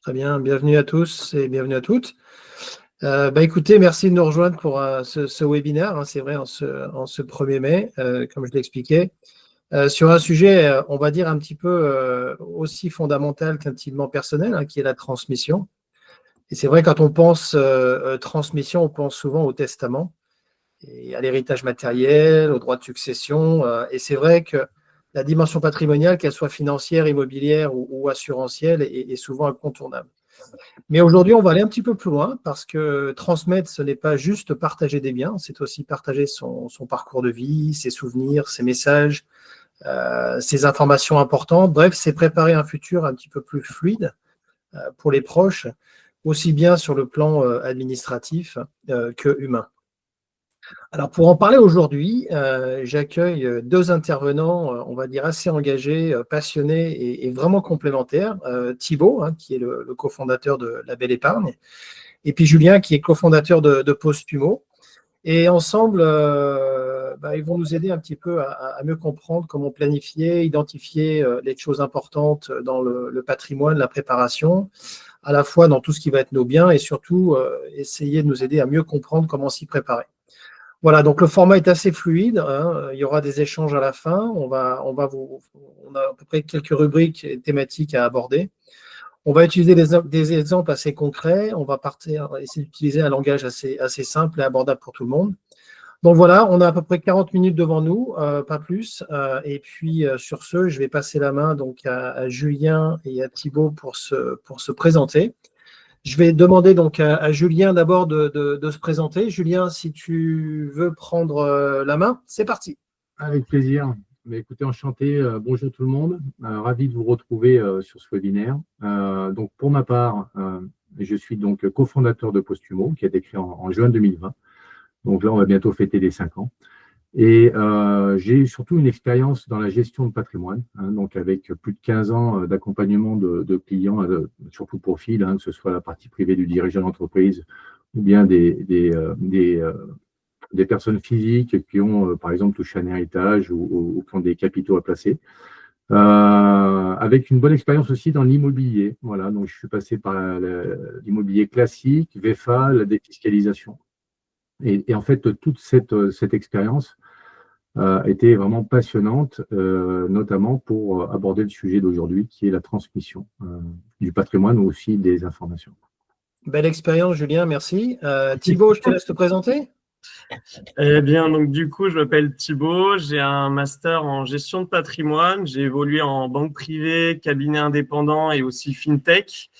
Très bien, bienvenue à tous et bienvenue à toutes. Écoutez, merci de nous rejoindre pour ce webinaire, hein, c'est vrai, en ce 1er mai, comme je l'expliquais, sur un sujet, on va dire, un petit peu aussi fondamental qu'intimement personnel, hein, qui est la transmission. Et c'est vrai, quand on pense transmission, on pense souvent au testament et à l'héritage matériel, au droit de succession. Et c'est vrai que la dimension patrimoniale, qu'elle soit financière, immobilière ou assurantielle, est souvent incontournable. Mais aujourd'hui, on va aller un petit peu plus loin parce que transmettre, ce n'est pas juste partager des biens, c'est aussi partager son parcours de vie, ses souvenirs, ses messages, ses informations importantes. Bref, c'est préparer un futur un petit peu plus fluide pour les proches, aussi bien sur le plan administratif que humain. Alors, pour en parler aujourd'hui, j'accueille 2 intervenants, on va dire assez engagés, passionnés et vraiment complémentaires. Thibaut, hein, qui est le cofondateur de La Belle Épargne, et puis Julien, qui est cofondateur de Postumo. Et ensemble, ils vont nous aider un petit peu à mieux comprendre comment planifier, identifier les choses importantes dans le patrimoine, la préparation, à la fois dans tout ce qui va être nos biens et surtout essayer de nous aider à mieux comprendre comment s'y préparer. Voilà, donc le format est assez fluide, hein. Il y aura des échanges à la fin. On a à peu près quelques rubriques et thématiques à aborder. On va utiliser des exemples assez concrets. On va essayer d'utiliser un langage assez simple et abordable pour tout le monde. Donc voilà, on a à peu près 40 minutes devant nous, pas plus. Et puis sur ce, je vais passer la main donc à Julien et à Thibaut pour se présenter. Je vais demander donc à Julien d'abord de se présenter. Julien, si tu veux prendre la main, c'est parti. Avec plaisir. Mais écoutez, enchanté. Bonjour tout le monde. Ravi de vous retrouver sur ce webinaire. Donc pour ma part, je suis donc cofondateur de Postumo, qui a été créé en juin 2020. Donc là, on va bientôt fêter les 5 ans. Et j'ai surtout une expérience dans la gestion de patrimoine, hein, donc avec plus de 15 ans d'accompagnement de clients, sur tout profil, hein, que ce soit la partie privée du dirigeant d'entreprise ou bien des personnes physiques qui ont, par exemple, touché un héritage ou qui ont des capitaux à placer. Avec une bonne expérience aussi dans l'immobilier. Voilà, donc je suis passé par l'immobilier classique, VEFA, la défiscalisation. Et en fait, toute cette expérience était vraiment passionnante, notamment pour aborder le sujet d'aujourd'hui, qui est la transmission du patrimoine ou aussi des informations. Belle expérience, Julien, merci. Thibaut, je te laisse te présenter. Eh bien, donc du coup, je m'appelle Thibaut, j'ai un master en gestion de patrimoine, j'ai évolué en banque privée, cabinet indépendant et aussi fintech,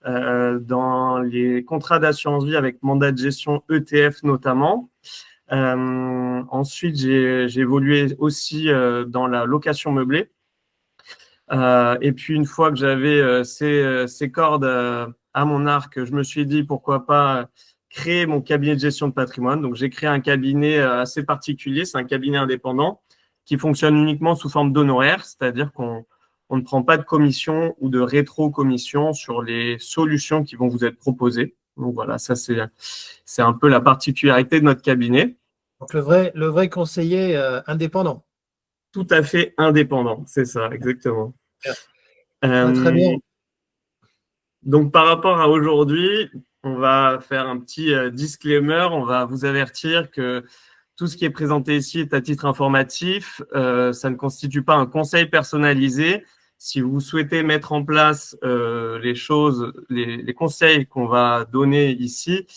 dans les contrats d'assurance vie avec mandat de gestion ETF notamment. Ensuite, j'ai évolué aussi dans la location meublée. Et puis, une fois que j'avais ces cordes à mon arc, je me suis dit pourquoi pas créer mon cabinet de gestion de patrimoine. Donc, j'ai créé un cabinet assez particulier. C'est un cabinet indépendant qui fonctionne uniquement sous forme d'honoraires, c'est-à-dire qu'on ne prend pas de commission ou de rétro-commission sur les solutions qui vont vous être proposées. Donc, voilà, ça, c'est un peu la particularité de notre cabinet. Donc, le vrai conseiller indépendant. Tout à fait indépendant, c'est ça, exactement. Très bien. Donc, par rapport à aujourd'hui, on va faire un petit disclaimer. On va vous avertir que tout ce qui est présenté ici est à titre informatif. Ça ne constitue pas un conseil personnalisé. Si vous souhaitez mettre en place les choses, les conseils qu'on va donner ici,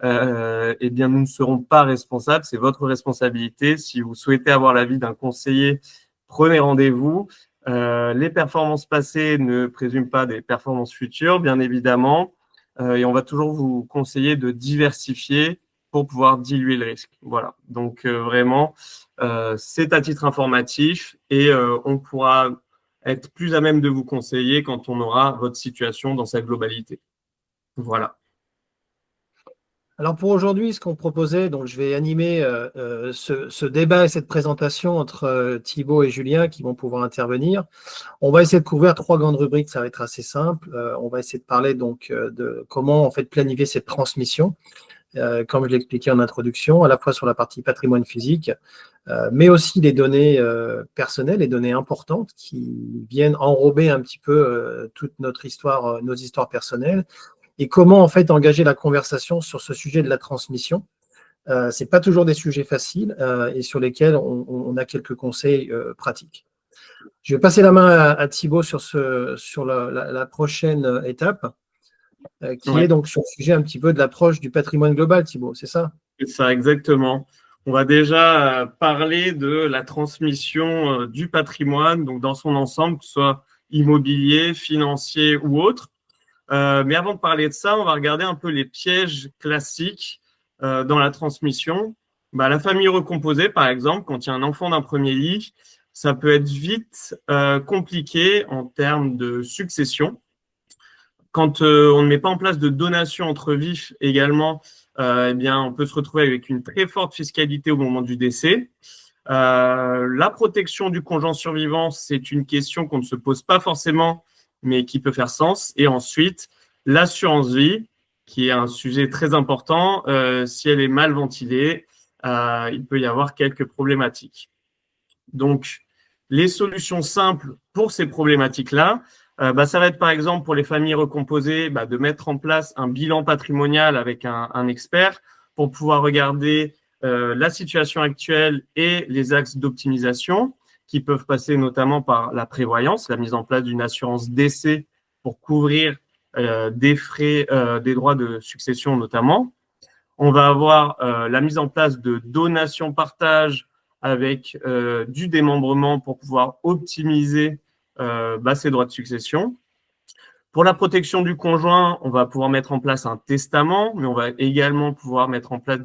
eh bien, nous ne serons pas responsables. C'est votre responsabilité. Si vous souhaitez avoir l'avis d'un conseiller, prenez rendez-vous. Les performances passées ne présument pas des performances futures, bien évidemment. Et on va toujours vous conseiller de diversifier pour pouvoir diluer le risque. Voilà. Donc, vraiment, c'est à titre informatif et on pourra être plus à même de vous conseiller quand on aura votre situation dans sa globalité. Voilà. Alors pour aujourd'hui, ce qu'on proposait, donc je vais animer ce débat et cette présentation entre Thibaut et Julien qui vont pouvoir intervenir. On va essayer de couvrir 3 grandes rubriques, ça va être assez simple. On va essayer de parler donc de comment en fait planifier cette transmission. comme je l'expliquais en introduction, à la fois sur la partie patrimoine physique, mais aussi les données personnelles, les données importantes qui viennent enrober un petit peu toute notre histoire, nos histoires personnelles, et comment en fait engager la conversation sur ce sujet de la transmission. Ce n'est pas toujours des sujets faciles et sur lesquels on a quelques conseils pratiques. Je vais passer la main à Thibaut sur la prochaine étape, qui est donc sur le sujet un petit peu de l'approche du patrimoine global, Thibaut, c'est ça? C'est ça, exactement. On va déjà parler de la transmission du patrimoine, donc dans son ensemble, que ce soit immobilier, financier ou autre. Mais avant de parler de ça, on va regarder un peu les pièges classiques dans la transmission. La famille recomposée, par exemple, quand il y a un enfant d'un premier lit, ça peut être vite compliqué en termes de succession. Quand on ne met pas en place de donation entre vifs également, eh bien, on peut se retrouver avec une très forte fiscalité au moment du décès. La protection du conjoint survivant, c'est une question qu'on ne se pose pas forcément, mais qui peut faire sens. Et ensuite, l'assurance vie, qui est un sujet très important. Si elle est mal ventilée, il peut y avoir quelques problématiques. Donc, les solutions simples pour ces problématiques-là, ça va être par exemple pour les familles recomposées de mettre en place un bilan patrimonial avec un expert pour pouvoir regarder la situation actuelle et les axes d'optimisation qui peuvent passer notamment par la prévoyance, la mise en place d'une assurance décès pour couvrir des frais, des droits de succession notamment. On va avoir la mise en place de donation-partage avec du démembrement pour pouvoir optimiser ces droits de succession. Pour la protection du conjoint, on va pouvoir mettre en place un testament, mais on va également pouvoir mettre en place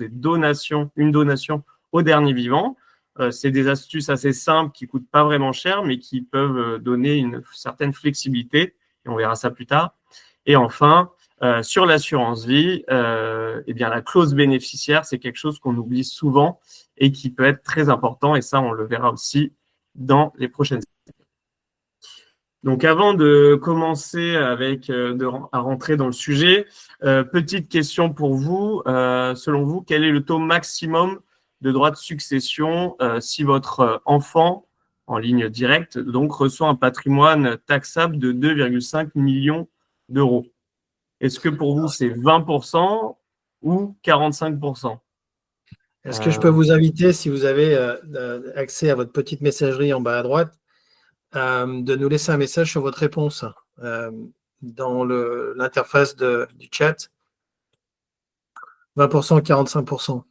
une donation au dernier vivant. C'est des astuces assez simples qui ne coûtent pas vraiment cher, mais qui peuvent donner une certaine flexibilité, et on verra ça plus tard. Et enfin, sur l'assurance vie, la clause bénéficiaire, c'est quelque chose qu'on oublie souvent et qui peut être très important, et ça, on le verra aussi dans les prochaines semaines. Donc, avant de commencer à rentrer dans le sujet, petite question pour vous. Selon vous, quel est le taux maximum de droits de succession si votre enfant, en ligne directe, donc reçoit un patrimoine taxable de 2,5 millions d'euros? Est-ce que pour vous, c'est 20% ou 45%? Est-ce que je peux vous inviter, si vous avez accès à votre petite messagerie en bas à droite, de nous laisser un message sur votre réponse dans l'interface du chat? 20%, 45%.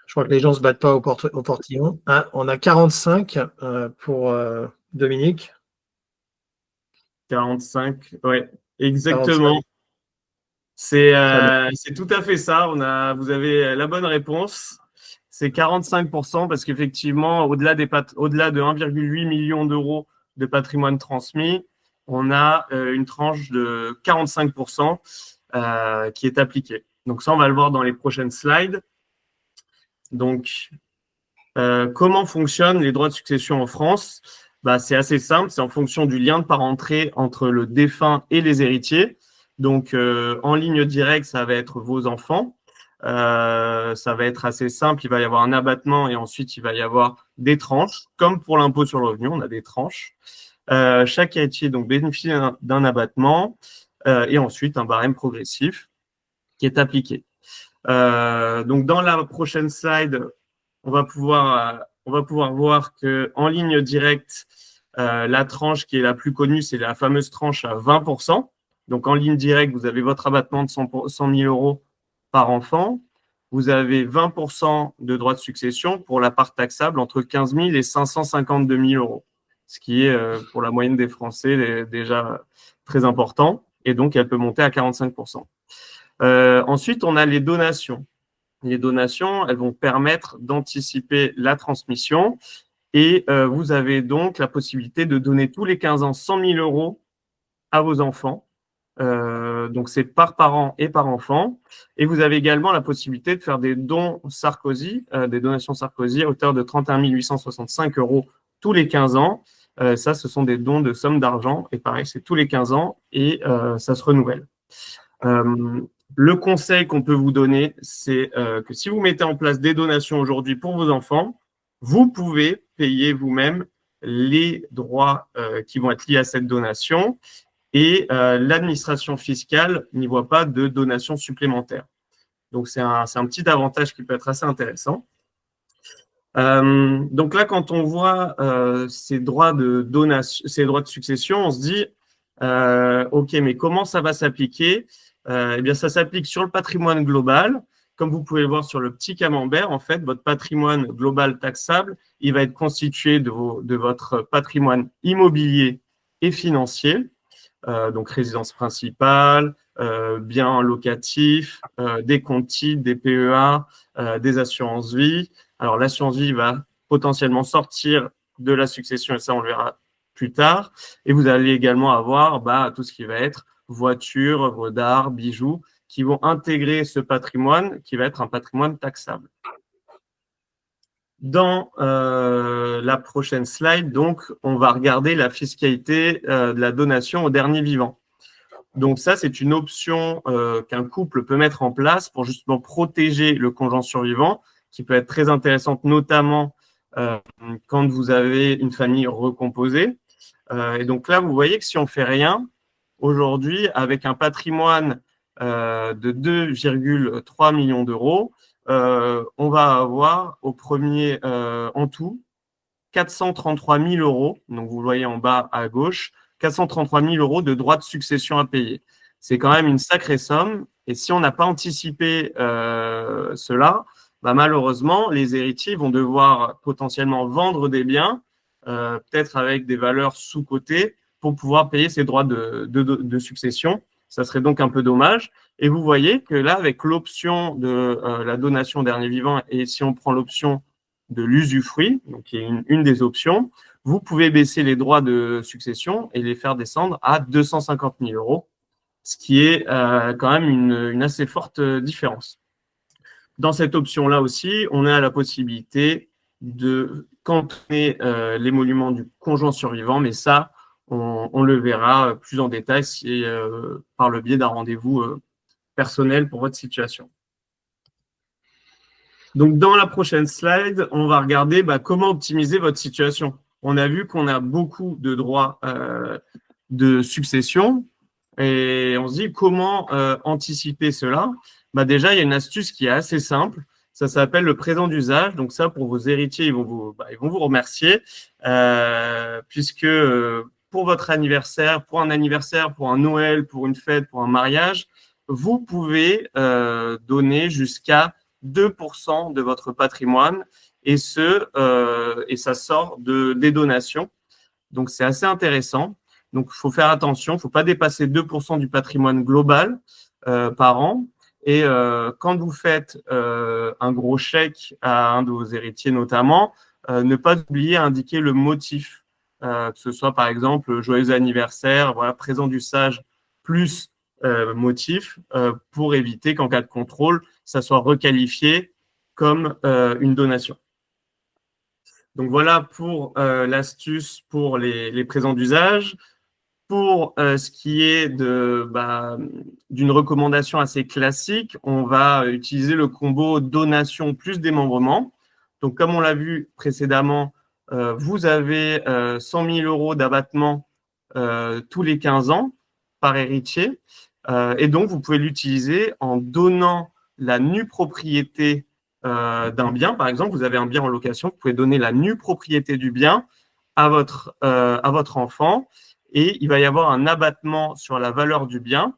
Je crois que les gens ne se battent pas au portillon. On a 45 pour Dominique. 45, oui, exactement. 45. C'est tout à fait ça. Vous avez la bonne réponse. C'est 45% parce qu'effectivement, au-delà de 1,8 million d'euros de patrimoine transmis, on a une tranche de 45% qui est appliquée. Donc ça, on va le voir dans les prochaines slides. Donc, comment fonctionnent les droits de succession en France? C'est assez simple, c'est en fonction du lien de parenté entre le défunt et les héritiers. Donc, en ligne directe, ça va être vos enfants. Ça va être assez simple, il va y avoir un abattement et ensuite, il va y avoir des tranches. Comme pour l'impôt sur le revenu, on a des tranches. Chaque héritier donc, bénéficie d'un abattement et ensuite un barème progressif qui est appliqué. Donc, dans la prochaine slide, on va pouvoir voir qu'en ligne directe, la tranche qui est la plus connue, c'est la fameuse tranche à 20%. Donc, en ligne directe, vous avez votre abattement de 100 000 euros par enfant. Vous avez 20% de droits de succession pour la part taxable entre 15 000 et 552 000 euros, ce qui est, pour la moyenne des Français, déjà très important. Et donc, elle peut monter à 45%. Ensuite, on a les donations. Les donations, elles vont permettre d'anticiper la transmission et vous avez donc la possibilité de donner tous les 15 ans 100 000 euros à vos enfants. Donc, c'est par parent et par enfant. Et vous avez également la possibilité de faire des dons Sarkozy, des donations Sarkozy à hauteur de 31 865 euros tous les 15 ans. Ça, ce sont des dons de sommes d'argent. Et pareil, c'est tous les 15 ans et ça se renouvelle. Le conseil qu'on peut vous donner, c'est que si vous mettez en place des donations aujourd'hui pour vos enfants, vous pouvez payer vous-même les droits qui vont être liés à cette donation et l'administration fiscale n'y voit pas de donation supplémentaire. Donc, c'est un petit avantage qui peut être assez intéressant. Donc là, quand on voit ces droits de donation, ces droits de succession, on se dit, OK, mais comment ça va s'appliquer? Eh bien, ça s'applique sur le patrimoine global. Comme vous pouvez le voir sur le petit camembert, en fait, votre patrimoine global taxable, il va être constitué de votre patrimoine immobilier et financier, donc résidence principale, biens locatifs, des comptes titres, des PEA, des assurances vie. Alors, l'assurance vie va potentiellement sortir de la succession et ça, on le verra plus tard. Et vous allez également avoir tout ce qui va être voitures, œuvres d'art, bijoux, qui vont intégrer ce patrimoine qui va être un patrimoine taxable. Dans la prochaine slide, donc, on va regarder la fiscalité de la donation au dernier vivant. Donc ça, c'est une option qu'un couple peut mettre en place pour justement protéger le conjoint survivant, qui peut être très intéressante, notamment quand vous avez une famille recomposée. Et donc là, vous voyez que si on ne fait rien, aujourd'hui, avec un patrimoine de 2,3 millions d'euros, on va avoir au premier en tout 433 000 euros. Donc, vous le voyez en bas à gauche, 433 000 euros de droits de succession à payer. C'est quand même une sacrée somme. Et si on n'a pas anticipé cela, malheureusement, les héritiers vont devoir potentiellement vendre des biens, peut-être avec des valeurs sous-cotées, pour pouvoir payer ces droits de succession. Ça serait donc un peu dommage. Et vous voyez que là, avec l'option de la donation au dernier vivant, et si on prend l'option de l'usufruit, donc qui est une des options, vous pouvez baisser les droits de succession et les faire descendre à 250 000 euros, ce qui est quand même une assez forte différence. Dans cette option-là aussi, on a la possibilité de cantonner l'émolument du conjoint survivant, mais ça, on le verra plus en détail par le biais d'un rendez-vous personnel pour votre situation. Donc, dans la prochaine slide, on va regarder comment optimiser votre situation. On a vu qu'on a beaucoup de droits de succession et on se dit comment anticiper cela. Déjà, il y a une astuce qui est assez simple. Ça s'appelle le présent d'usage. Donc ça, pour vos héritiers, ils vont vous remercier puisque pour votre anniversaire, pour un Noël, pour une fête, pour un mariage, vous pouvez donner jusqu'à 2% de votre patrimoine et ça sort des donations. Donc, c'est assez intéressant. Donc, il faut faire attention. Il ne faut pas dépasser 2% du patrimoine global par an. Et quand vous faites un gros chèque à un de vos héritiers notamment, ne pas oublier à indiquer le motif, que ce soit par exemple joyeux anniversaire, voilà, présent du sage plus motif, pour éviter qu'en cas de contrôle, ça soit requalifié comme une donation. Donc voilà pour l'astuce pour les présents d'usage. Pour ce qui est d'une recommandation assez classique, on va utiliser le combo donation plus démembrement. Donc, comme on l'a vu précédemment, vous avez 100 000 euros d'abattement tous les 15 ans par héritier. Et donc, vous pouvez l'utiliser en donnant la nue propriété d'un bien. Par exemple, vous avez un bien en location, vous pouvez donner la nue propriété du bien à votre enfant. Et il va y avoir un abattement sur la valeur du bien,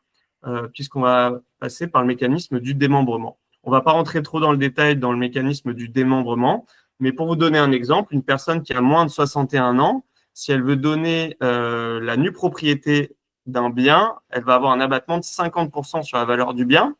puisqu'on va passer par le mécanisme du démembrement. On ne va pas rentrer trop dans le détail dans le mécanisme du démembrement, mais pour vous donner un exemple, une personne qui a moins de 61 ans, si elle veut donner la nue propriété d'un bien, elle va avoir un abattement de 50% sur la valeur du bien.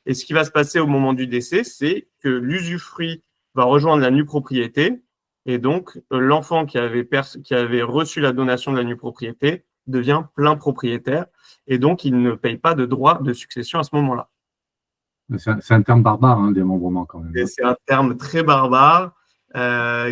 Et ce qui va se passer au moment du décès, c'est que l'usufruit va rejoindre la nue propriété. Et donc, l'enfant qui avait reçu la donation de la nue propriété devient plein propriétaire. Et donc, il ne paye pas de droit de succession à ce moment-là. C'est un terme barbare, démembrement quand même. Et c'est un terme très barbare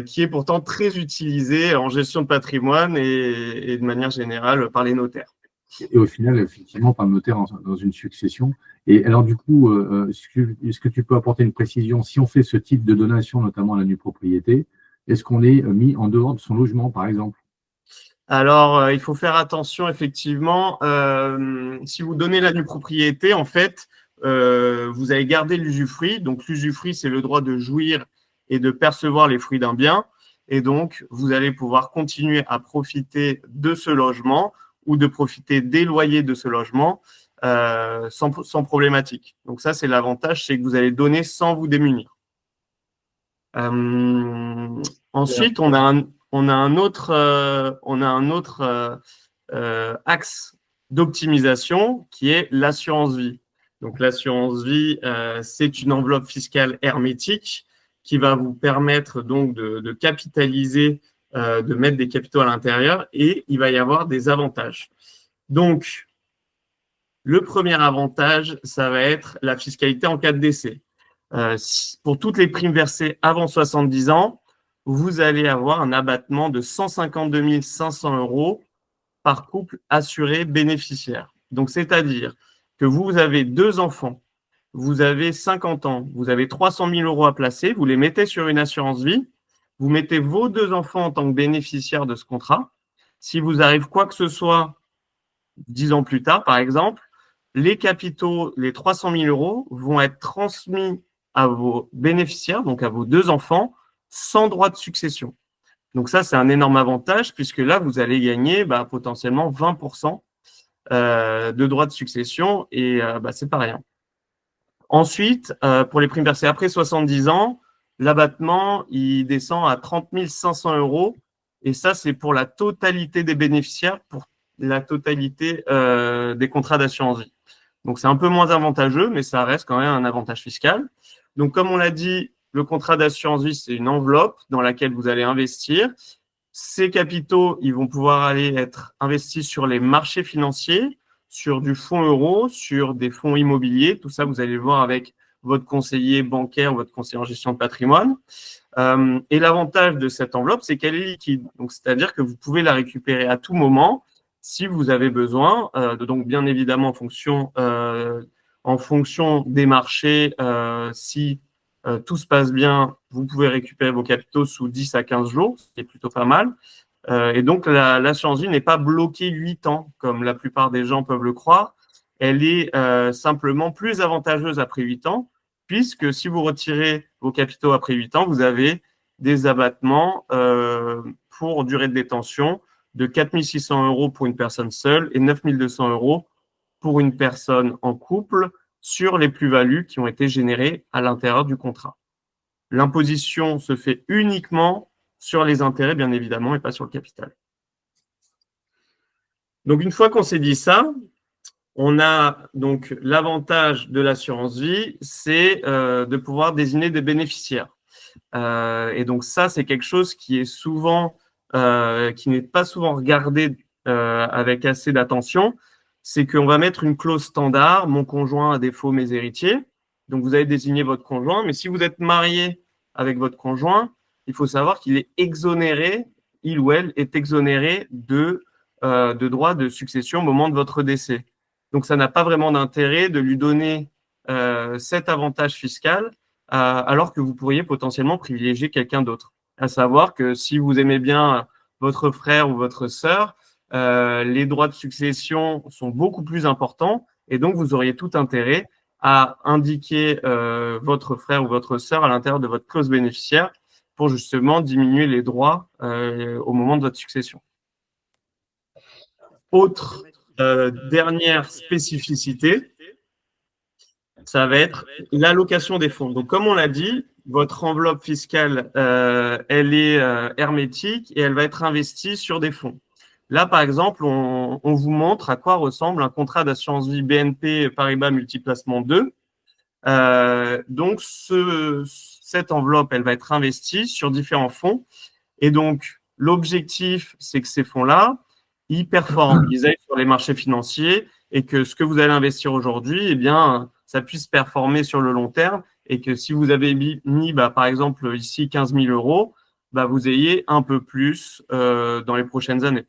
qui est pourtant très utilisé en gestion de patrimoine et de manière générale par les notaires. Et au final, effectivement, par notaire dans une succession. Et alors, du coup, est-ce que tu peux apporter une précision? Si on fait ce type de donation, notamment à la nue propriété, est-ce qu'on est mis en dehors de son logement, par exemple? Alors, il faut faire attention, effectivement. Si vous donnez la nue propriété, en fait, vous allez garder l'usufruit. Donc, l'usufruit, c'est le droit de jouir et de percevoir les fruits d'un bien. Et donc, vous allez pouvoir continuer à profiter de ce logement ou de profiter des loyers de ce logement sans problématique. Donc, ça, c'est l'avantage, c'est que vous allez donner sans vous démunir. Ensuite, on a un autre axe d'optimisation qui est l'assurance vie. Donc, l'assurance vie, c'est une enveloppe fiscale hermétique qui va vous permettre donc de capitaliser, de mettre des capitaux à l'intérieur et il va y avoir des avantages. Donc, le premier avantage, ça va être la fiscalité en cas de décès. Pour toutes les primes versées avant 70 ans, vous allez avoir un abattement de 152 500 € par couple assuré bénéficiaire. Donc, c'est-à-dire que vous avez 2 enfants, vous avez 50 ans, vous avez 300 000 € à placer, vous les mettez sur une assurance vie, vous mettez vos 2 enfants en tant que bénéficiaires de ce contrat. Si vous arrive quoi que ce soit 10 ans plus tard, par exemple, les capitaux, les 300 000 € vont être transmis à vos bénéficiaires, donc à vos 2 enfants, sans droit de succession. Donc ça, c'est un énorme avantage puisque là, vous allez gagner potentiellement 20% de droits de succession et c'est pas rien. Ensuite, pour les primes versées après 70 ans, l'abattement, il descend à 30 500 € et ça, c'est pour la totalité des bénéficiaires, pour la totalité des contrats d'assurance vie. Donc, c'est un peu moins avantageux, mais ça reste quand même un avantage fiscal. Donc, comme on l'a dit, le contrat d'assurance vie, c'est une enveloppe dans laquelle vous allez investir. Ces capitaux, ils vont pouvoir aller être investis sur les marchés financiers, sur du fonds euro, sur des fonds immobiliers. Tout ça, vous allez le voir avec votre conseiller bancaire ou votre conseiller en gestion de patrimoine. Et l'avantage de cette enveloppe, c'est qu'elle est liquide. Donc, c'est-à-dire que vous pouvez la récupérer à tout moment si vous avez besoin. Donc, bien évidemment, en fonction des marchés, si tout se passe bien, vous pouvez récupérer vos capitaux sous 10 à 15 jours, ce qui est plutôt pas mal. Et donc, l'assurance vie n'est pas bloquée 8 ans, comme la plupart des gens peuvent le croire. Elle est simplement plus avantageuse après 8 ans, puisque si vous retirez vos capitaux après 8 ans, vous avez des abattements pour durée de détention de 4 600 € pour une personne seule et 9 200 € pour une personne en couple sur les plus-values qui ont été générées à l'intérieur du contrat. L'imposition se fait uniquement sur les intérêts, bien évidemment, et pas sur le capital. Donc, une fois qu'on s'est dit ça, on a donc l'avantage de l'assurance vie, c'est de pouvoir désigner des bénéficiaires. Et donc, ça, c'est quelque chose qui est souvent, qui n'est pas souvent regardé avec assez d'attention. C'est qu'on va mettre une clause standard, mon conjoint à défaut, mes héritiers. Donc, vous allez désigner votre conjoint, mais si vous êtes marié avec votre conjoint, il faut savoir qu'il est exonéré, il ou elle est exonéré de droits de succession au moment de votre décès. Donc, ça n'a pas vraiment d'intérêt de lui donner cet avantage fiscal alors que vous pourriez potentiellement privilégier quelqu'un d'autre. À savoir que si vous aimez bien votre frère ou votre sœur, les droits de succession sont beaucoup plus importants et donc vous auriez tout intérêt à indiquer votre frère ou votre sœur à l'intérieur de votre clause bénéficiaire pour justement diminuer les droits au moment de votre succession. Autre dernière spécificité, ça va être l'allocation des fonds. Donc, comme on l'a dit, votre enveloppe fiscale, elle est hermétique et elle va être investie sur des fonds. Là, par exemple, on vous montre à quoi ressemble un contrat d'assurance vie BNP Paribas Multiplacement 2. Donc, cette enveloppe, elle va être investie sur différents fonds. Et donc, l'objectif, c'est que ces fonds-là, ils performent, ils aillent sur les marchés financiers et que ce que vous allez investir aujourd'hui, eh bien, ça puisse performer sur le long terme et que si vous avez mis par exemple, ici 15 000 €, vous ayez un peu plus dans les prochaines années.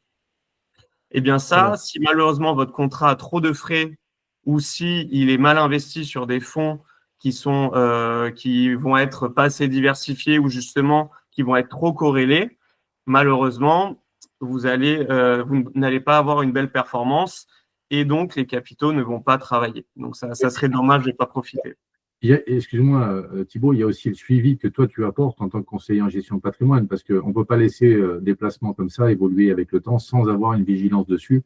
Eh bien ça, Ouais. si malheureusement votre contrat a trop de frais ou si il est mal investi sur des fonds qui vont être pas assez diversifiés ou justement qui vont être trop corrélés, malheureusement, vous n'allez pas avoir une belle performance et donc les capitaux ne vont pas travailler. Donc ça serait dommage de ne pas profiter. Excuse-moi, Thibault, il y a aussi le suivi que toi tu apportes en tant que conseiller en gestion de patrimoine, parce qu'on ne peut pas laisser des placements comme ça évoluer avec le temps sans avoir une vigilance dessus,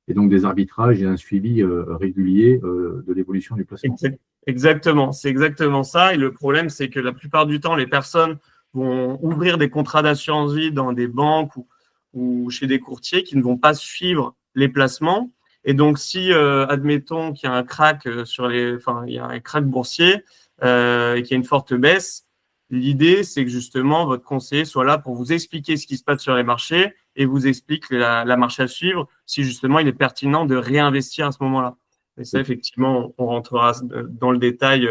et donc des arbitrages et un suivi régulier de l'évolution du placement. Exactement, c'est exactement ça. Et le problème, c'est que la plupart du temps, les personnes vont ouvrir des contrats d'assurance vie dans des banques ou chez des courtiers qui ne vont pas suivre les placements. Et donc, si, admettons qu'il y a un crack il y a un crack boursier et qu'il y a une forte baisse, l'idée, c'est que justement, votre conseiller soit là pour vous expliquer ce qui se passe sur les marchés et vous explique la marche à suivre si justement il est pertinent de réinvestir à ce moment-là. Et ça, effectivement, on rentrera dans le détail,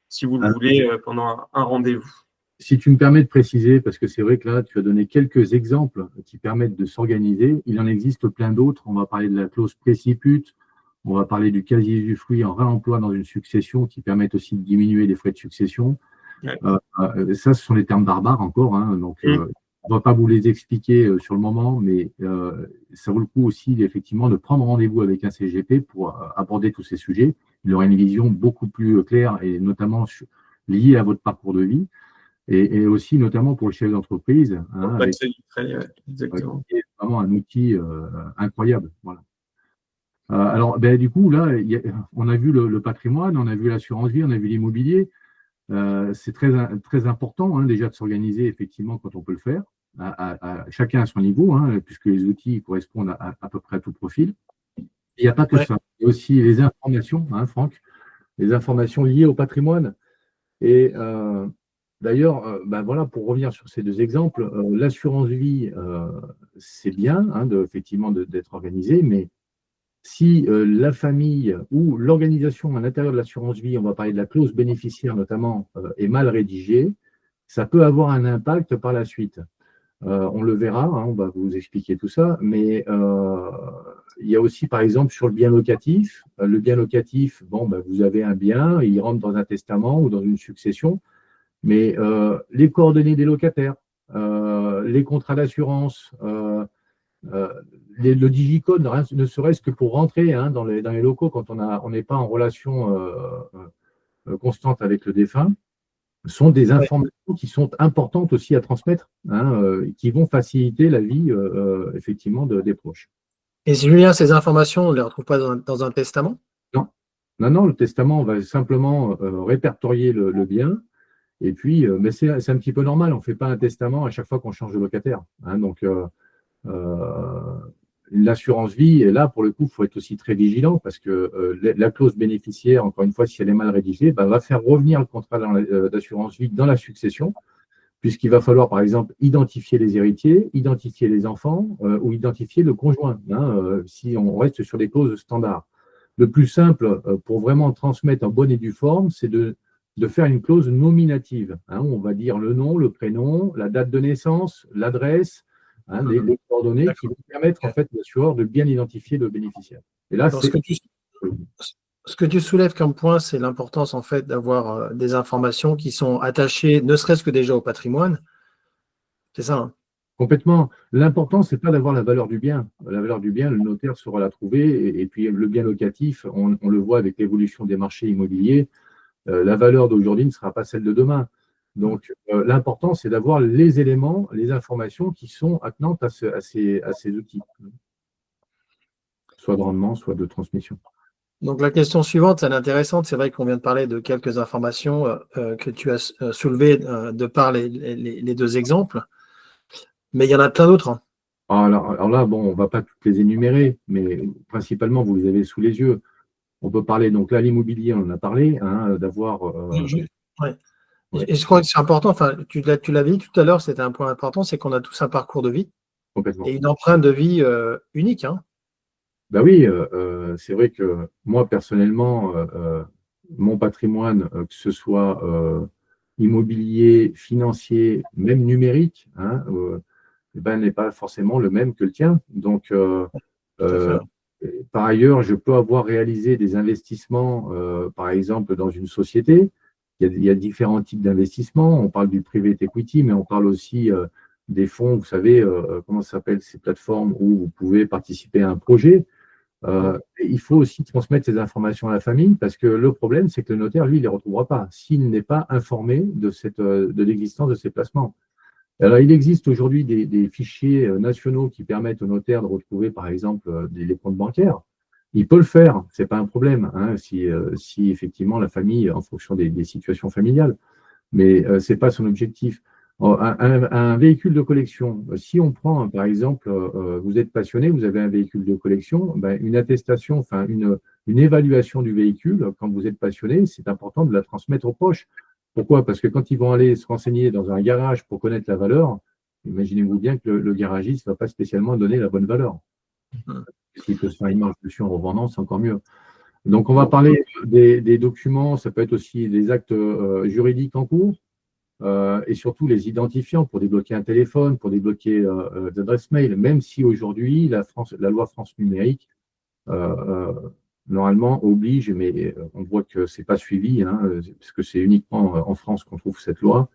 si vous le voulez, pendant un rendez-vous. Si tu me permets de préciser, parce que c'est vrai que là, tu as donné quelques exemples qui permettent de s'organiser. Il en existe plein d'autres. On va parler de la clause précipute. On va parler du quasi-usufruit en réemploi dans une succession qui permettent aussi de diminuer les frais de succession. Ouais. Ça, ce sont des termes barbares encore. Donc, on ne va pas vous les expliquer sur le moment, mais ça vaut le coup aussi, effectivement, de prendre rendez-vous avec un CGP pour aborder tous ces sujets. Il aura une vision beaucoup plus claire et notamment liée à votre parcours de vie. Et aussi, notamment pour le chef d'entreprise, exactement. qui est vraiment un outil incroyable. Voilà. Alors, du coup, là, on a vu le patrimoine, on a vu l'assurance vie, on a vu l'immobilier. C'est très, très important déjà de s'organiser effectivement quand on peut le faire, chacun à son niveau, puisque les outils correspondent à peu près à tout profil. Il n'y a pas que ça. Il y a aussi les informations, Franck, les informations liées au patrimoine. Et d'ailleurs, voilà, pour revenir sur ces deux exemples, l'assurance vie, c'est bien effectivement d'être organisé, mais si la famille ou l'organisation à l'intérieur de l'assurance vie, on va parler de la clause bénéficiaire notamment, est mal rédigée, ça peut avoir un impact par la suite. On le verra, on va vous expliquer tout ça, mais il y a aussi par exemple sur le bien locatif. Le bien locatif, vous avez un bien, il rentre dans un testament ou dans une succession, mais les coordonnées des locataires, les contrats d'assurance, le digicode, ne serait-ce que pour rentrer dans les locaux quand on n'est pas en relation constante avec le défunt, sont des informations qui sont importantes aussi à transmettre, qui vont faciliter la vie effectivement des proches. Et Julien, ces informations, on ne les retrouve pas dans un testament? Non, le testament va simplement répertorier le bien. Et puis, mais c'est un petit peu normal, on ne fait pas un testament à chaque fois qu'on change de locataire. Donc, l'assurance vie, et là, pour le coup, il faut être aussi très vigilant parce que la clause bénéficiaire, encore une fois, si elle est mal rédigée, va faire revenir le contrat d'assurance vie dans la succession, puisqu'il va falloir, par exemple, identifier les héritiers, identifier les enfants ou identifier le conjoint, si on reste sur des clauses standards. Le plus simple pour vraiment transmettre en bonne et due forme, c'est de faire une clause nominative. On va dire le nom, le prénom, la date de naissance, l'adresse, les coordonnées qui vont permettre en fait l'assureur de bien identifier le bénéficiaire. Et là, ce que tu soulèves comme point, c'est l'importance en fait d'avoir des informations qui sont attachées, ne serait-ce que déjà au patrimoine. C'est ça. Complètement. L'important, c'est pas d'avoir la valeur du bien. La valeur du bien, le notaire saura la trouver. Et puis le bien locatif, on le voit avec l'évolution des marchés immobiliers. La valeur d'aujourd'hui ne sera pas celle de demain. Donc, l'important, c'est d'avoir les éléments, les informations qui sont attenantes à ces outils, soit de rendement, soit de transmission. Donc, la question suivante, elle est intéressante. C'est vrai qu'on vient de parler de quelques informations que tu as soulevées de par les deux exemples, mais il y en a plein d'autres. Alors là, on ne va pas toutes les énumérer, mais principalement, vous les avez sous les yeux. On peut parler, donc là, l'immobilier, on en a parlé, d'avoir… Et je crois que c'est important, enfin, tu l'avais dit tout à l'heure, c'était un point important, c'est qu'on a tous un parcours de vie et une empreinte de vie unique. Oui, c'est vrai que moi, personnellement, mon patrimoine, que ce soit immobilier, financier, même numérique, n'est pas forcément le même que le tien. Donc, Par ailleurs, je peux avoir réalisé des investissements, par exemple, dans une société. Il y a différents types d'investissements. On parle du private equity, mais on parle aussi des fonds, vous savez, comment ça s'appelle ces plateformes où vous pouvez participer à un projet. Il faut aussi transmettre ces informations à la famille parce que le problème, c'est que le notaire, lui, il ne les retrouvera pas s'il n'est pas informé de l'existence de ces placements. Alors, il existe aujourd'hui des fichiers nationaux qui permettent au notaire de retrouver, par exemple, les comptes bancaires. Il peut le faire, ce n'est pas un problème, hein, si effectivement la famille, en fonction des situations familiales, mais ce n'est pas son objectif. Un véhicule de collection, si on prend, par exemple, vous êtes passionné, vous avez un véhicule de collection, ben, une attestation, enfin une évaluation du véhicule, quand vous êtes passionné, c'est important de la transmettre aux proches. Pourquoi? Parce que quand ils vont aller se renseigner dans un garage pour connaître la valeur, imaginez-vous bien que le garagiste ne va pas spécialement donner la bonne valeur. S'il peut se faire une marge dessus en revendant, c'est encore mieux. Donc, on va parler des documents, ça peut être aussi des actes juridiques en cours et surtout les identifiants pour débloquer un téléphone, pour débloquer d'adresse mail, même si aujourd'hui, la loi France numérique normalement oblige, mais on voit que ce n'est pas suivi, hein, parce que c'est uniquement en France qu'on trouve cette loi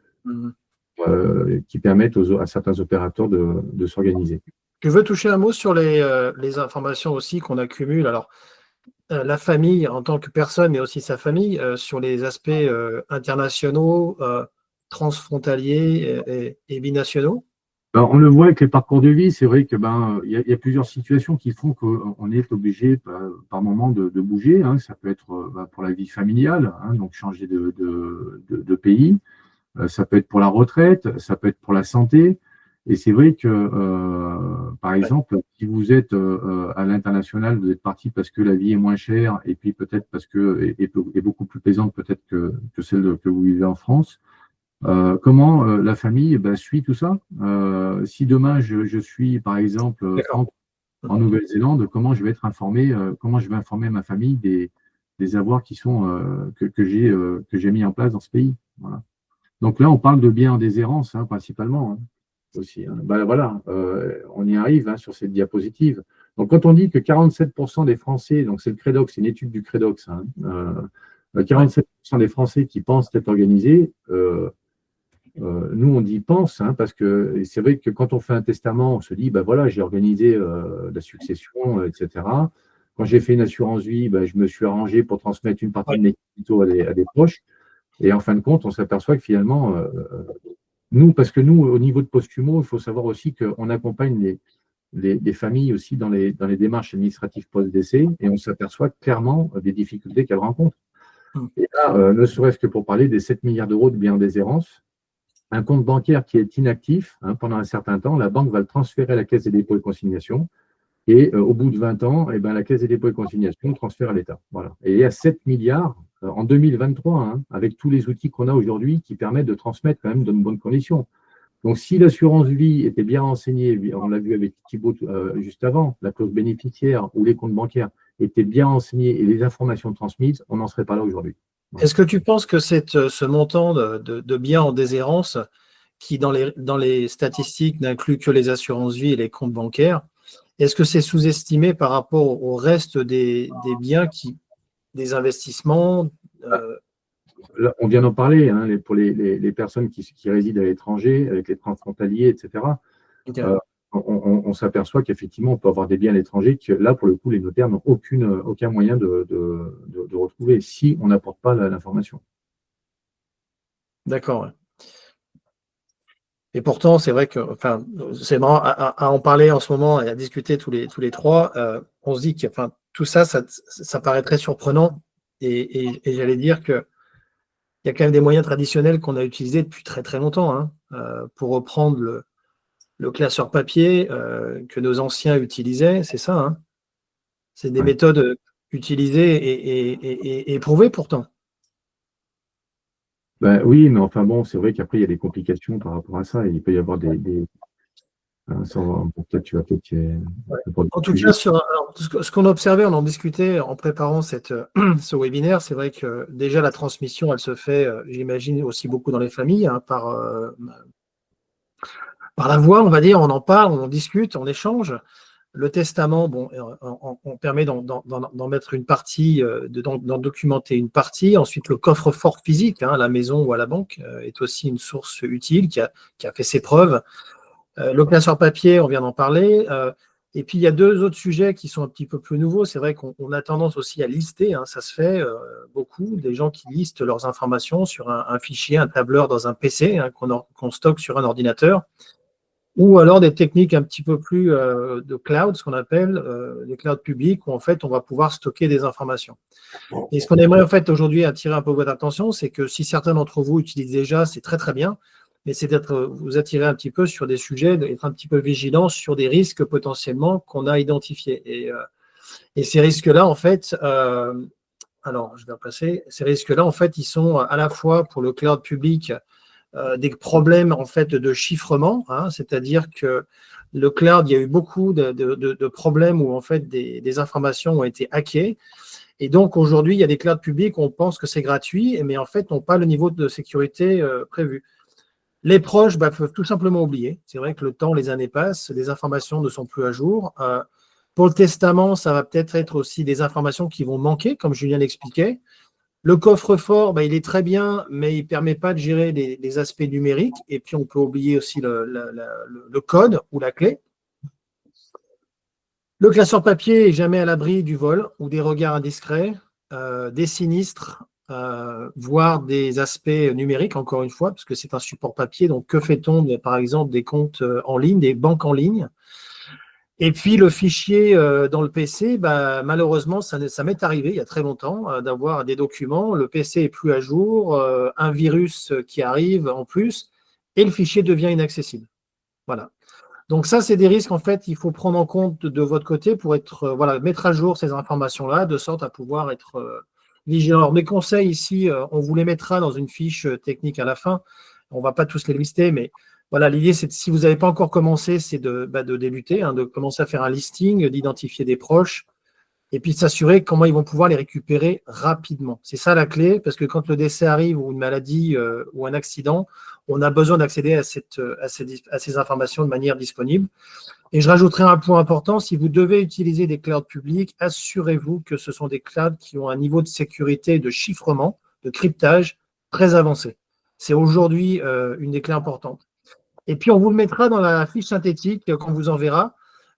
qui permettent à certains opérateurs de s'organiser. Je veux toucher un mot sur les informations aussi qu'on accumule. Alors, la famille en tant que personne, mais aussi sa famille, sur les aspects internationaux, transfrontaliers et binationaux. Ben, on le voit avec les parcours de vie, c'est vrai que y a plusieurs situations qui font qu'on est obligé par moment de bouger. Hein. Ça peut être pour la vie familiale, hein, donc changer de pays. Ça peut être pour la retraite, ça peut être pour la santé. Et c'est vrai que, par exemple, si vous êtes à l'international, vous êtes parti parce que la vie est moins chère et puis peut-être parce que est beaucoup plus plaisante peut-être que celle que vous vivez en France. Comment la famille suit tout ça? Si demain je suis, par exemple, en Nouvelle-Zélande, comment je vais être informé, comment je vais informer ma famille des avoirs qui sont que j'ai mis en place dans ce pays. Voilà. Donc là, on parle de biens en déshérence, hein, principalement. Hein, aussi. Hein. Voilà, on y arrive hein, sur cette diapositive. Donc, quand on dit que 47% des Français, donc c'est le Credox, c'est une étude du Credox, hein, 47% des Français qui pensent être organisés, nous, on dit pense, hein, parce que c'est vrai que quand on fait un testament, on se dit, voilà, j'ai organisé la succession, etc. Quand j'ai fait une assurance vie, je me suis arrangé pour transmettre une partie de mes capitaux à des proches. Et en fin de compte, on s'aperçoit que finalement, parce que nous, au niveau de Postumo, il faut savoir aussi qu'on accompagne les familles aussi dans les démarches administratives post-décès et on s'aperçoit clairement des difficultés qu'elles rencontrent. Et là, ne serait-ce que pour parler des 7 milliards d'euros de biens en déshérence, un compte bancaire qui est inactif pendant un certain temps, la banque va le transférer à la Caisse des dépôts et consignations. Et au bout de 20 ans, la Caisse des dépôts et consignations transfère à l'État. Voilà. Et il y a 7 milliards en 2023, hein, avec tous les outils qu'on a aujourd'hui qui permettent de transmettre quand même dans de bonnes conditions. Donc, si l'assurance vie était bien renseignée, on l'a vu avec Thibaut juste avant, la clause bénéficiaire ou les comptes bancaires étaient bien renseignés et les informations transmises, on n'en serait pas là aujourd'hui. Est-ce que tu penses que ce montant de biens en déshérence, qui dans les statistiques n'inclut que les assurances vie et les comptes bancaires, est-ce que c'est sous-estimé par rapport au reste des biens, des investissements Là, on vient d'en parler, hein, pour les personnes qui résident à l'étranger, avec les transfrontaliers, etc. Okay. On s'aperçoit qu'effectivement, on peut avoir des biens à l'étranger que là, pour le coup, les notaires n'ont aucun moyen de retrouver si on n'apporte pas l'information. D'accord. Ouais. Et pourtant, c'est vrai que, c'est marrant à en parler en ce moment et à discuter tous les trois. On se dit que, tout ça paraît très surprenant. Et j'allais dire que il y a quand même des moyens traditionnels qu'on a utilisés depuis très très longtemps. Hein, pour reprendre le classeur papier que nos anciens utilisaient, c'est ça. Hein, c'est des méthodes utilisées et éprouvées pourtant. Oui, mais enfin bon, c'est vrai qu'après, il y a des complications par rapport à ça. Il peut y avoir peut-être tu vas En tout cas, ce qu'on a observé, on en discutait en préparant ce webinaire, c'est vrai que déjà la transmission, elle se fait, j'imagine, aussi beaucoup dans les familles, hein, par la voix, on va dire, on en parle, on en discute, on échange. Le testament, bon, on permet d'en mettre une partie, d'en documenter une partie. Ensuite, le coffre-fort physique, à la maison ou à la banque, est aussi une source utile qui a fait ses preuves. Le classeur papier, on vient d'en parler. Et puis, il y a deux autres sujets qui sont un petit peu plus nouveaux. C'est vrai qu'on a tendance aussi à lister, ça se fait beaucoup, des gens qui listent leurs informations sur un fichier, un tableur dans un PC qu'on stocke sur un ordinateur, ou alors des techniques un petit peu plus de cloud, ce qu'on appelle des clouds publics, où en fait, on va pouvoir stocker des informations. Et ce qu'on aimerait en fait aujourd'hui attirer un peu votre attention, c'est que si certains d'entre vous utilisent déjà, c'est très très bien, mais c'est d'être vous attirer un petit peu sur des sujets, d'être un petit peu vigilant sur des risques potentiellement qu'on a identifiés. Et ces risques-là, en fait, alors je vais repasser, ces risques-là, en fait, ils sont à la fois pour le cloud public des problèmes en fait de chiffrement, c'est-à-dire que le cloud, il y a eu beaucoup de problèmes où en fait des informations ont été hackées. Et donc aujourd'hui, il y a des clouds publics où on pense que c'est gratuit, mais en fait n'ont pas le niveau de sécurité prévu. Les proches peuvent tout simplement oublier. C'est vrai que le temps, les années passent, les informations ne sont plus à jour. Pour le testament, ça va peut-être être aussi des informations qui vont manquer, comme Julien l'expliquait. Le coffre-fort, il est très bien, mais il ne permet pas de gérer les aspects numériques. Et puis, on peut oublier aussi le code ou la clé. Le classeur papier est jamais à l'abri du vol ou des regards indiscrets, des sinistres, voire des aspects numériques, encore une fois, parce que c'est un support papier. Donc, que fait-on, par exemple, des comptes en ligne, des banques en ligne? Et puis, le fichier dans le PC, malheureusement, ça m'est arrivé il y a très longtemps d'avoir des documents. Le PC est plus à jour, un virus qui arrive en plus, et le fichier devient inaccessible. Voilà. Donc ça, c'est des risques, en fait, il faut prendre en compte de votre côté pour être, mettre à jour ces informations-là, de sorte à pouvoir être vigilant. Alors, mes conseils ici, on vous les mettra dans une fiche technique à la fin. On ne va pas tous les lister, mais voilà, l'idée, c'est si vous n'avez pas encore commencé, c'est de débuter, de commencer à faire un listing, d'identifier des proches, et puis de s'assurer comment ils vont pouvoir les récupérer rapidement. C'est ça la clé, parce que quand le décès arrive, ou une maladie, ou un accident, on a besoin d'accéder à ces informations de manière disponible. Et je rajouterai un point important, si vous devez utiliser des clouds publics, assurez-vous que ce sont des clouds qui ont un niveau de sécurité, de chiffrement, de cryptage très avancé. C'est aujourd'hui une des clés importantes. Et puis, on vous le mettra dans la fiche synthétique qu'on vous enverra.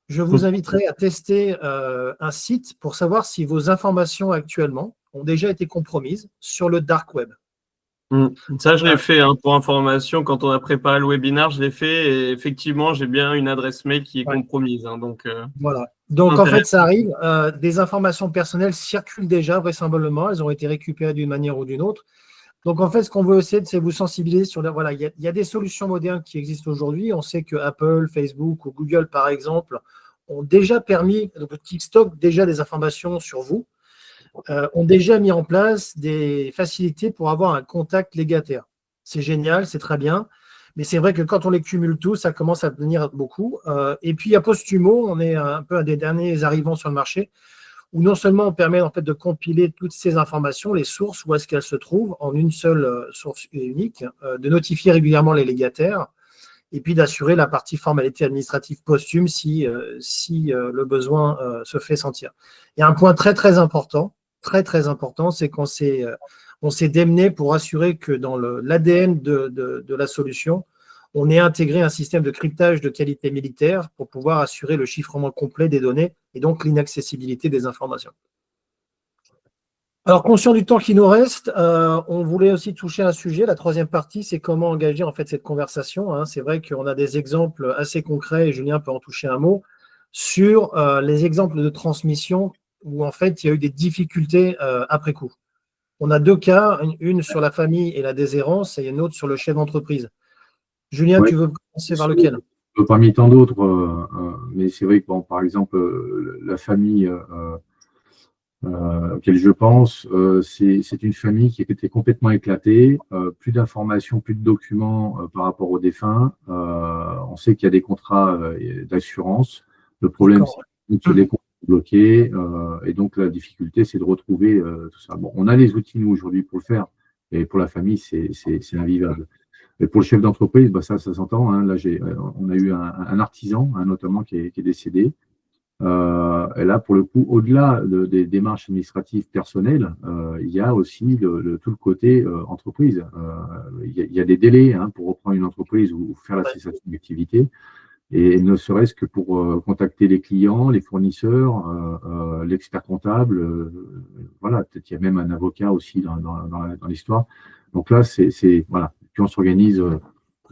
Je vous inviterai à tester un site pour savoir si vos informations actuellement ont déjà été compromises sur le dark web. Ça, je l'ai fait pour information. Quand on a préparé le webinaire, je l'ai fait et effectivement, j'ai bien une adresse mail qui est compromise. Voilà. Donc, en fait, ça arrive. Des informations personnelles circulent déjà, vraisemblablement. Elles ont été récupérées d'une manière ou d'une autre. Donc, en fait, ce qu'on veut essayer, c'est vous sensibiliser sur… Voilà, il y a des solutions modernes qui existent aujourd'hui. On sait que Apple, Facebook ou Google, par exemple, ont déjà permis, qui stockent déjà des informations sur vous, ont déjà mis en place des facilités pour avoir un contact légataire. C'est génial, c'est très bien. Mais c'est vrai que quand on les cumule tous, ça commence à devenir beaucoup. Et puis, il y a Postumo, on est un peu un des derniers arrivants sur le marché, où non seulement on permet en fait de compiler toutes ces informations, les sources, où est-ce qu'elles se trouvent, en une seule source unique, de notifier régulièrement les légataires, et puis d'assurer la partie formalité administrative posthume si le besoin se fait sentir. Il y a un point très très important, c'est qu'on s'est démené pour assurer que dans l'ADN de la solution, on ait intégré un système de cryptage de qualité militaire pour pouvoir assurer le chiffrement complet des données et donc l'inaccessibilité des informations. Alors, conscient du temps qui nous reste, on voulait aussi toucher un sujet. La troisième partie, c'est comment engager en fait cette conversation. C'est vrai qu'on a des exemples assez concrets, et Julien peut en toucher un mot, sur les exemples de transmission où en fait il y a eu des difficultés après coup. On a deux cas, une sur la famille et la déshérence et une autre sur le chef d'entreprise. Julien, tu veux commencer par lequel? Parmi tant d'autres, mais c'est vrai que, bon, par exemple, la famille auquel je pense, c'est une famille qui était complètement éclatée, plus d'informations, plus de documents par rapport aux défunts. On sait qu'il y a des contrats d'assurance. Le problème, c'est que les comptes sont bloqués, et donc la difficulté, c'est de retrouver tout ça. Bon, on a les outils, nous, aujourd'hui, pour le faire, et pour la famille, c'est invivable. Et pour le chef d'entreprise, ça s'entend. Là, on a eu un artisan, notamment, qui est décédé. Et là, pour le coup, au-delà des démarches administratives personnelles, il y a aussi tout le côté entreprise. Il y a des délais pour reprendre une entreprise ou faire la cessation d'activité. Et ne serait-ce que pour contacter les clients, les fournisseurs, l'expert comptable, voilà, peut-être qu'il y a même un avocat aussi dans l'histoire. Donc là, voilà, plus on s'organise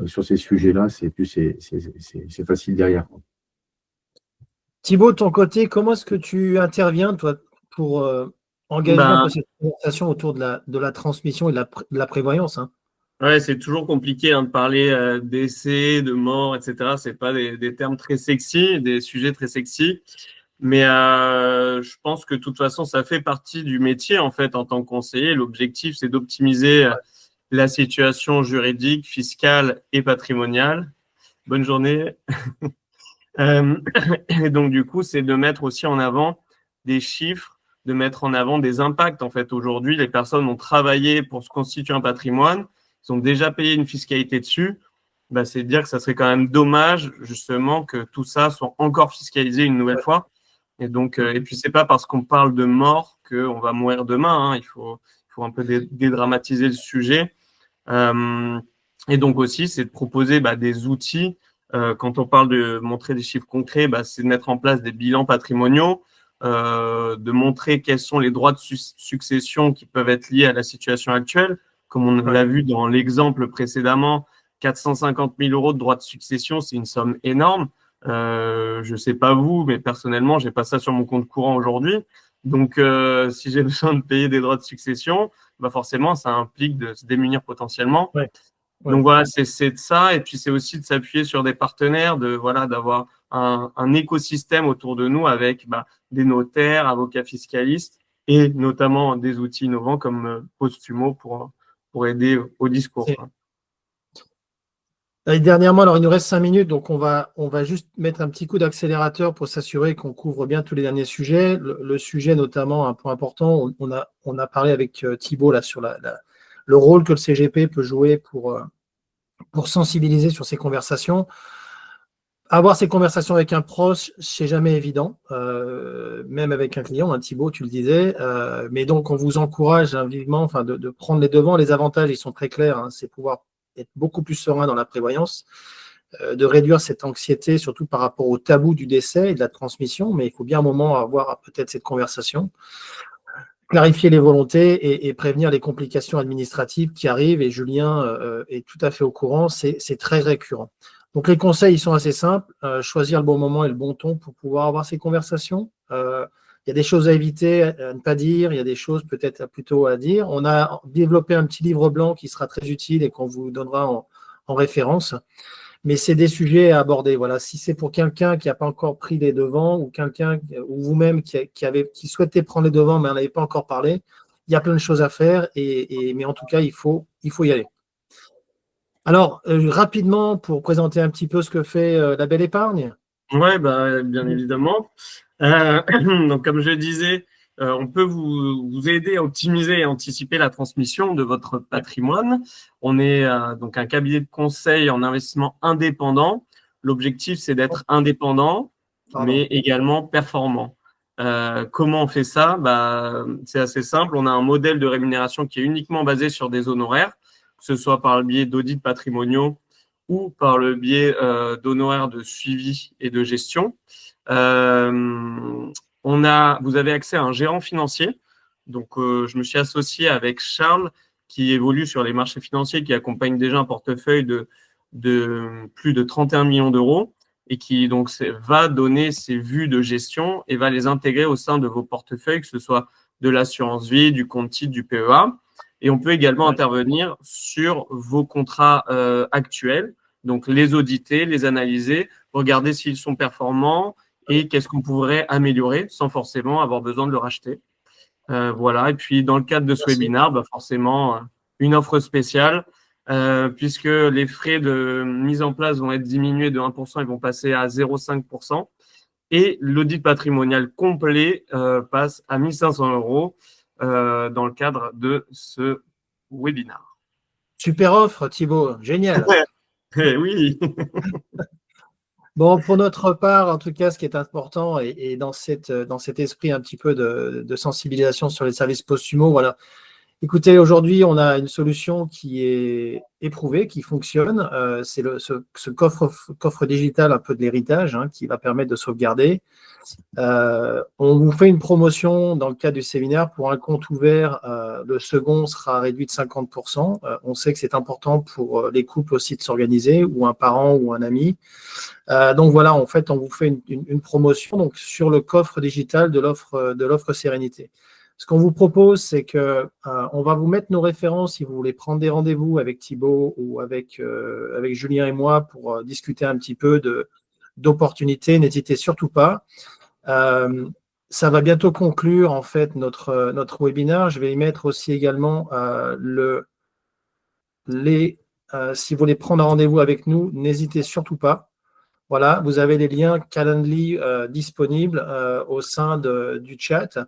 sur ces sujets-là, c'est facile derrière. Thibaut, de ton côté, comment est-ce que tu interviens, toi, pour engager un peu cette conversation autour de la transmission et de la prévoyance, hein? Ouais, c'est toujours compliqué de parler d'essai, de mort, etc. C'est pas des termes très sexy, des sujets très sexy. Mais je pense que de toute façon, ça fait partie du métier en fait en tant que conseiller. L'objectif, c'est d'optimiser la situation juridique, fiscale et patrimoniale. Bonne journée. Et donc du coup, c'est de mettre aussi en avant des chiffres, de mettre en avant des impacts. En fait, aujourd'hui, les personnes ont travaillé pour se constituer un patrimoine, ils ont déjà payé une fiscalité dessus. Bah, c'est dire que ça serait quand même dommage justement que tout ça soit encore fiscalisé une nouvelle fois. Et donc, et puis c'est pas parce qu'on parle de mort qu'on va mourir demain. Il faut un peu dédramatiser le sujet. Et donc aussi, c'est de proposer des outils. Quand on parle de montrer des chiffres concrets, c'est de mettre en place des bilans patrimoniaux, de montrer quels sont les droits de succession qui peuvent être liés à la situation actuelle. Comme on l'a vu dans l'exemple précédemment, 450 000 euros de droits de succession, c'est une somme énorme. Je ne sais pas vous, mais personnellement, j'ai pas ça sur mon compte courant aujourd'hui. Donc, si j'ai besoin de payer des droits de succession, forcément, ça implique de se démunir potentiellement. Ouais. Donc voilà, c'est de ça. Et puis, c'est aussi de s'appuyer sur des partenaires, d'avoir un écosystème autour de nous avec des notaires, avocats fiscalistes et notamment des outils innovants comme Postumo pour aider au discours. Et dernièrement, alors il nous reste 5 minutes, donc on va juste mettre un petit coup d'accélérateur pour s'assurer qu'on couvre bien tous les derniers sujets. Le sujet notamment, un point important, on a parlé avec Thibaut là, sur le rôle que le CGP peut jouer pour sensibiliser sur ces conversations. Avoir ces conversations avec un proche, c'est jamais évident, même avec un client, Thibaut, tu le disais. Mais donc, on vous encourage vivement de prendre les devants. Les avantages, ils sont très clairs, c'est pouvoir être beaucoup plus serein dans la prévoyance, de réduire cette anxiété, surtout par rapport au tabou du décès et de la transmission. Mais il faut bien un moment avoir peut-être cette conversation, clarifier les volontés et prévenir les complications administratives qui arrivent. Et Julien est tout à fait au courant, c'est très récurrent. Donc, les conseils, ils sont assez simples. Choisir le bon moment et le bon ton pour pouvoir avoir ces conversations. Il y a des choses à éviter, à ne pas dire. Il y a des choses peut-être plutôt à dire. On a développé un petit livre blanc qui sera très utile et qu'on vous donnera en référence. Mais c'est des sujets à aborder. Voilà. Si c'est pour quelqu'un qui n'a pas encore pris les devants ou quelqu'un ou vous-même qui souhaitait prendre les devants mais n'en avait pas encore parlé, il y a plein de choses à faire. Mais en tout cas, il faut y aller. Alors, rapidement, pour présenter un petit peu ce que fait la Belle Épargne. Oui, bien évidemment. Donc, comme je le disais, on peut vous aider à optimiser et anticiper la transmission de votre patrimoine. On est donc un cabinet de conseil en investissement indépendant. L'objectif, c'est d'être indépendant, mais également performant. Comment on fait ça? C'est assez simple. On a un modèle de rémunération qui est uniquement basé sur des honoraires, que ce soit par le biais d'audits patrimoniaux ou par le biais d'honoraires de suivi et de gestion. Vous avez accès à un gérant financier. Donc, je me suis associé avec Charles, qui évolue sur les marchés financiers, qui accompagne déjà un portefeuille de plus de 31 millions d'euros et qui donc va donner ses vues de gestion et va les intégrer au sein de vos portefeuilles, que ce soit de l'assurance vie, du compte titre, du PEA. Et on peut également intervenir sur vos contrats actuels, donc les auditer, les analyser, regarder s'ils sont performants et qu'est-ce qu'on pourrait améliorer sans forcément avoir besoin de le racheter. Voilà. Et puis, dans le cadre de ce webinaire, forcément, une offre spéciale, puisque les frais de mise en place vont être diminués de 1%, ils vont passer à 0,5%. Et l'audit patrimonial complet passe à 1 500 euros dans le cadre de ce webinaire. Super offre, Thibaut. Génial. Oui. Bon, pour notre part, en tout cas, ce qui est important, et dans cet esprit un petit peu de sensibilisation sur les services post-humo, voilà. Écoutez, aujourd'hui, on a une solution qui est éprouvée, qui fonctionne. C'est ce coffre digital un peu de l'héritage, hein, qui va permettre de sauvegarder. On vous fait une promotion dans le cadre du séminaire pour un compte ouvert. Le second sera réduit de 50%. On sait que c'est important pour les couples aussi de s'organiser, ou un parent ou un ami. Donc voilà, en fait, on vous fait une promotion donc, sur le coffre digital de l'offre Sérénité. Ce qu'on vous propose, c'est que on va vous mettre nos références si vous voulez prendre des rendez-vous avec Thibaut ou avec Julien et moi pour discuter un petit peu d'opportunités. N'hésitez surtout pas. Ça va bientôt conclure en fait notre webinaire. Je vais y mettre aussi également si vous voulez prendre un rendez-vous avec nous, n'hésitez surtout pas. Voilà, vous avez les liens Calendly disponibles au sein du chat.